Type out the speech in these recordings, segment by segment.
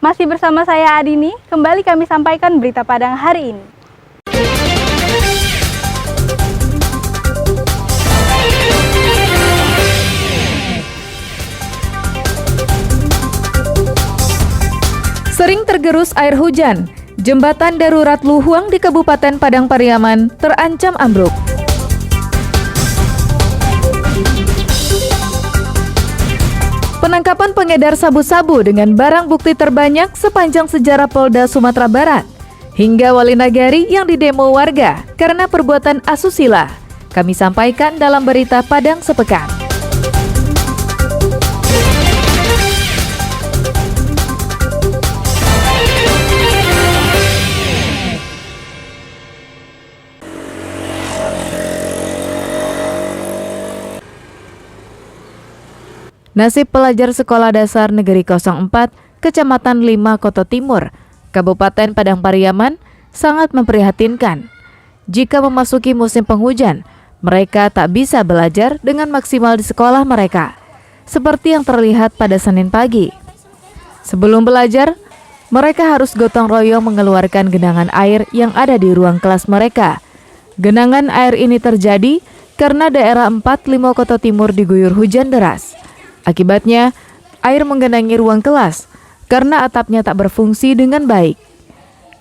Masih bersama saya Adini, kembali kami sampaikan berita Padang hari ini. Sering tergerus air hujan, jembatan darurat Luhuang di Kabupaten Padang Pariaman terancam ambruk. Penangkapan pengedar sabu-sabu dengan barang bukti terbanyak sepanjang sejarah Polda Sumatera Barat, hingga wali nagari yang didemo warga karena perbuatan asusila. Kami sampaikan dalam berita Padang Sepekan. Nasib pelajar Sekolah Dasar Negeri 04, Kecamatan 5, Koto Timur, Kabupaten Padang Pariaman sangat memprihatinkan. Jika memasuki musim penghujan, mereka tak bisa belajar dengan maksimal di sekolah mereka, seperti yang terlihat pada Senin pagi. Sebelum belajar, mereka harus gotong royong mengeluarkan genangan air yang ada di ruang kelas mereka. Genangan air ini terjadi karena daerah 4-5 Koto Timur diguyur hujan deras. Akibatnya, air menggenangi ruang kelas karena atapnya tak berfungsi dengan baik.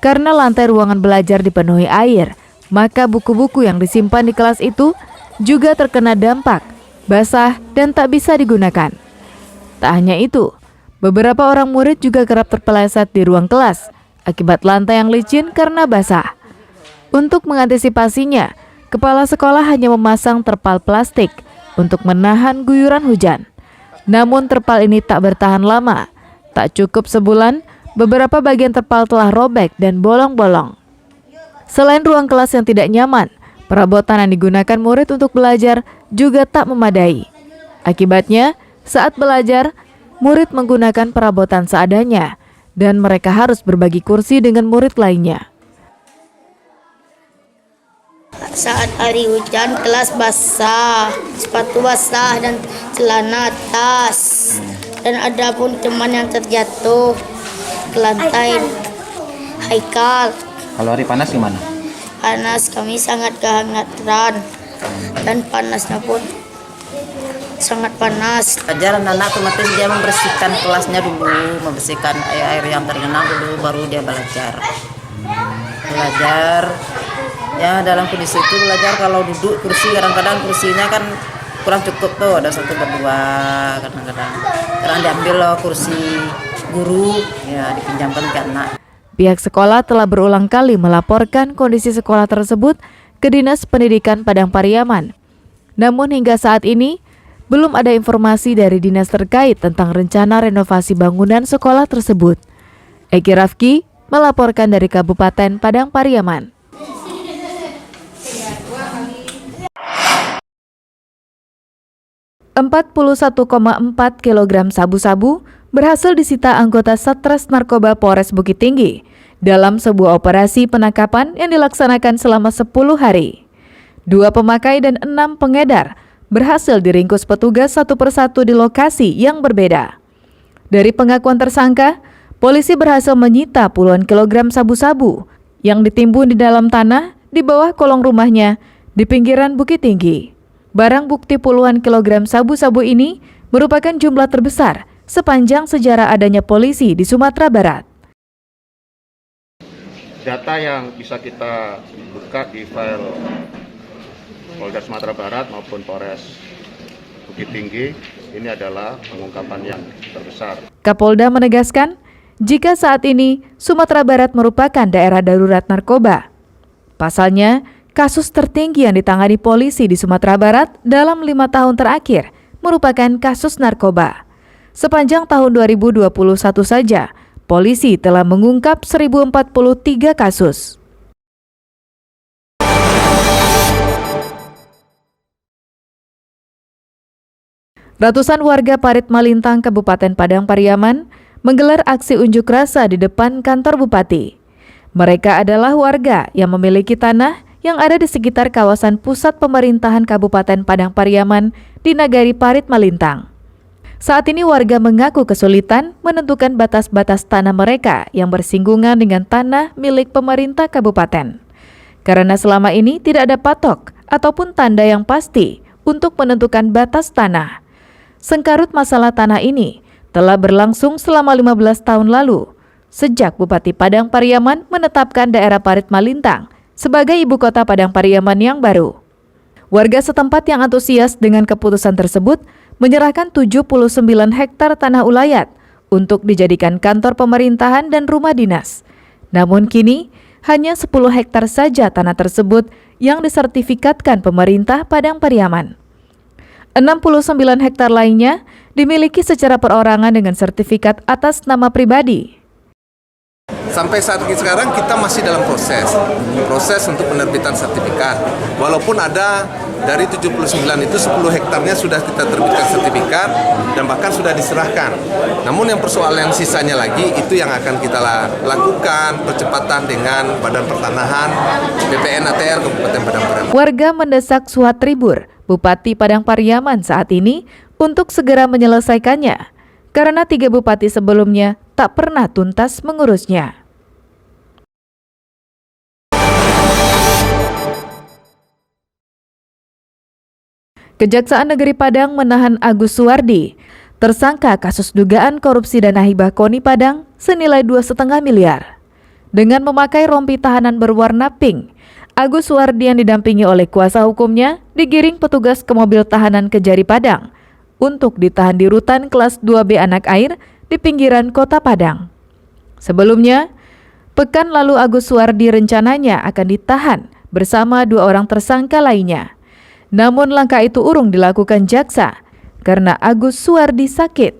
Karena lantai ruangan belajar dipenuhi air, maka buku-buku yang disimpan di kelas itu juga terkena dampak, basah dan tak bisa digunakan. Tak hanya itu, beberapa orang murid juga kerap terpeleset di ruang kelas akibat lantai yang licin karena basah. Untuk mengantisipasinya, kepala sekolah hanya memasang terpal plastik untuk menahan guyuran hujan. Namun terpal ini tak bertahan lama. Tak cukup sebulan, beberapa bagian terpal telah robek dan bolong-bolong. Selain ruang kelas yang tidak nyaman, perabotan yang digunakan murid untuk belajar juga tak memadai. Akibatnya, saat belajar, murid menggunakan perabotan seadanya dan mereka harus berbagi kursi dengan murid lainnya. Saat hari hujan, kelas basah, sepatu basah dan celana tas. Dan ada pun teman yang terjatuh ke lantai. Haikal. Kalau hari panas gimana? Panas, kami sangat kehangatan. Dan panasnya pun sangat panas. Ajaran anak otomatis dia membersihkan kelasnya dulu, membersihkan air yang tergenang dulu, baru dia belajar. Ya dalam kondisi itu belajar, kalau duduk kursi kadang-kadang kursinya kan kurang cukup tuh, ada 1 berdua kadang-kadang diambil loh kursi guru, ya dipinjamkan ke anak. Pihak sekolah telah berulang kali melaporkan kondisi sekolah tersebut ke Dinas Pendidikan Padang Pariaman. Namun hingga saat ini belum ada informasi dari dinas terkait tentang rencana renovasi bangunan sekolah tersebut. Eki Rafki melaporkan dari Kabupaten Padang Pariaman. 41,4 kg sabu-sabu berhasil disita anggota Satres Narkoba Polres Bukit Tinggi dalam sebuah operasi penangkapan yang dilaksanakan selama 10 hari. 2 pemakai dan 6 pengedar berhasil diringkus petugas satu persatu di lokasi yang berbeda. Dari pengakuan tersangka, polisi berhasil menyita puluhan kilogram sabu-sabu yang ditimbun di dalam tanah di bawah kolong rumahnya di pinggiran Bukit Tinggi. Barang bukti puluhan kilogram sabu-sabu ini merupakan jumlah terbesar sepanjang sejarah adanya polisi di Sumatera Barat. Data yang bisa kita buka di file Polda Sumatera Barat maupun Polres Bukit Tinggi, ini adalah pengungkapan yang terbesar. Kapolda menegaskan, jika saat ini Sumatera Barat merupakan daerah darurat narkoba. Pasalnya, kasus tertinggi yang ditangani polisi di Sumatera Barat dalam 5 tahun terakhir merupakan kasus narkoba. Sepanjang tahun 2021 saja, polisi telah mengungkap 1.043 kasus. Ratusan warga Parit Malintang, Kabupaten Padang Pariaman, menggelar aksi unjuk rasa di depan kantor bupati. Mereka adalah warga yang memiliki tanah yang ada di sekitar kawasan pusat pemerintahan Kabupaten Padang Pariaman di Nagari Parit Malintang. Saat ini warga mengaku kesulitan menentukan batas-batas tanah mereka yang bersinggungan dengan tanah milik pemerintah kabupaten. Karena selama ini tidak ada patok ataupun tanda yang pasti untuk menentukan batas tanah. Sengkarut masalah tanah ini telah berlangsung selama 15 tahun lalu, sejak Bupati Padang Pariaman menetapkan daerah Parit Malintang sebagai ibu kota Padang Pariaman yang baru. Warga setempat yang antusias dengan keputusan tersebut menyerahkan 79 hektar tanah ulayat untuk dijadikan kantor pemerintahan dan rumah dinas. Namun kini, hanya 10 hektar saja tanah tersebut yang disertifikatkan pemerintah Padang Pariaman. 69 hektar lainnya dimiliki secara perorangan dengan sertifikat atas nama pribadi. Sampai saat ini sekarang kita masih dalam proses untuk penerbitan sertifikat. Walaupun ada dari 79 itu 10 hektarnya sudah kita terbitkan sertifikat dan bahkan sudah diserahkan. Namun yang persoalan sisanya lagi itu yang akan kita lakukan percepatan dengan Badan Pertanahan BPN ATR Kabupaten Padang Pariaman. Warga mendesak Suhat Tribur, Bupati Padang Pariaman saat ini untuk segera menyelesaikannya karena 3 bupati sebelumnya tak pernah tuntas mengurusnya. Kejaksaan Negeri Padang menahan Agus Suwardi, tersangka kasus dugaan korupsi dana hibah KONI Padang senilai 2,5 miliar. Dengan memakai rompi tahanan berwarna pink, Agus Suwardi yang didampingi oleh kuasa hukumnya digiring petugas ke mobil tahanan Kejari Padang untuk ditahan di rutan kelas 2B Anak Air di pinggiran kota Padang. Sebelumnya, pekan lalu Agus Suwardi rencananya akan ditahan bersama 2 orang tersangka lainnya. Namun langkah itu urung dilakukan jaksa karena Agus Suwardi sakit.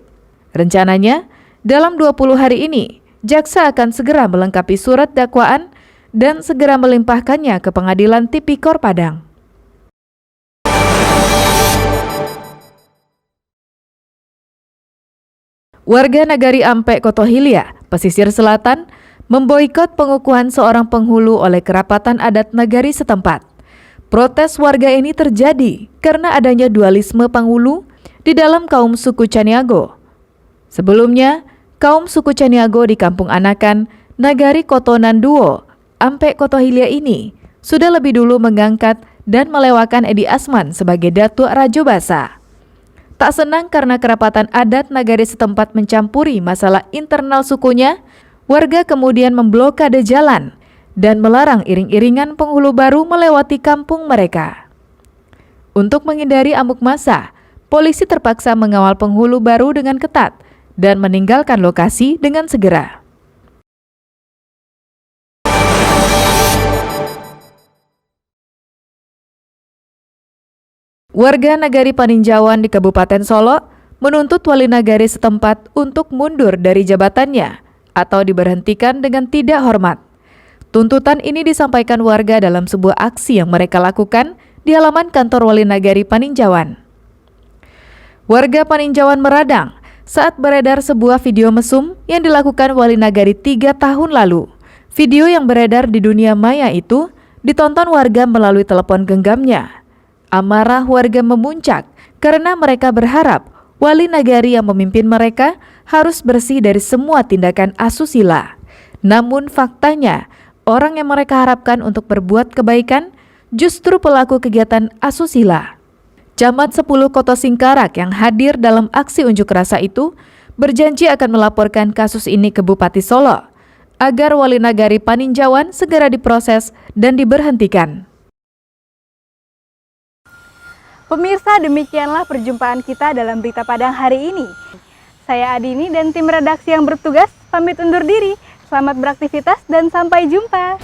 Rencananya, dalam 20 hari ini, jaksa akan segera melengkapi surat dakwaan dan segera melimpahkannya ke Pengadilan Tipikor Padang. Warga Nagari Ampek Kotohilia, pesisir selatan, memboikot pengukuhan seorang penghulu oleh kerapatan adat Nagari setempat. Protes warga ini terjadi karena adanya dualisme penghulu di dalam kaum suku Caniago. Sebelumnya, kaum suku Caniago di Kampung Anakan, Nagari Kotonan Duo, Ampek Kotohilia ini sudah lebih dulu mengangkat dan melewakan Edi Asman sebagai Datuk Rajo Basa. Tak senang karena kerapatan adat Nagari setempat mencampuri masalah internal sukunya, warga kemudian memblokade jalan dan melarang iring-iringan penghulu baru melewati kampung mereka. Untuk menghindari amuk massa, polisi terpaksa mengawal penghulu baru dengan ketat dan meninggalkan lokasi dengan segera. Warga Nagari Paninjauan di Kabupaten Solo menuntut wali nagari setempat untuk mundur dari jabatannya atau diberhentikan dengan tidak hormat. Tuntutan ini disampaikan warga dalam sebuah aksi yang mereka lakukan di halaman kantor Wali Nagari Paninjauan. Warga Paninjauan meradang saat beredar sebuah video mesum yang dilakukan Wali Nagari 3 tahun lalu. Video yang beredar di dunia maya itu ditonton warga melalui telepon genggamnya. Amarah warga memuncak karena mereka berharap Wali Nagari yang memimpin mereka harus bersih dari semua tindakan asusila. Namun faktanya, orang yang mereka harapkan untuk berbuat kebaikan justru pelaku kegiatan asusila. Camat 10 Kota Singkarak yang hadir dalam aksi unjuk rasa itu berjanji akan melaporkan kasus ini ke Bupati Solo agar Wali Nagari Paninjauan segera diproses dan diberhentikan. Pemirsa, demikianlah perjumpaan kita dalam Berita Padang hari ini. Saya Adini dan tim redaksi yang bertugas pamit undur diri. Selamat beraktivitas dan sampai jumpa.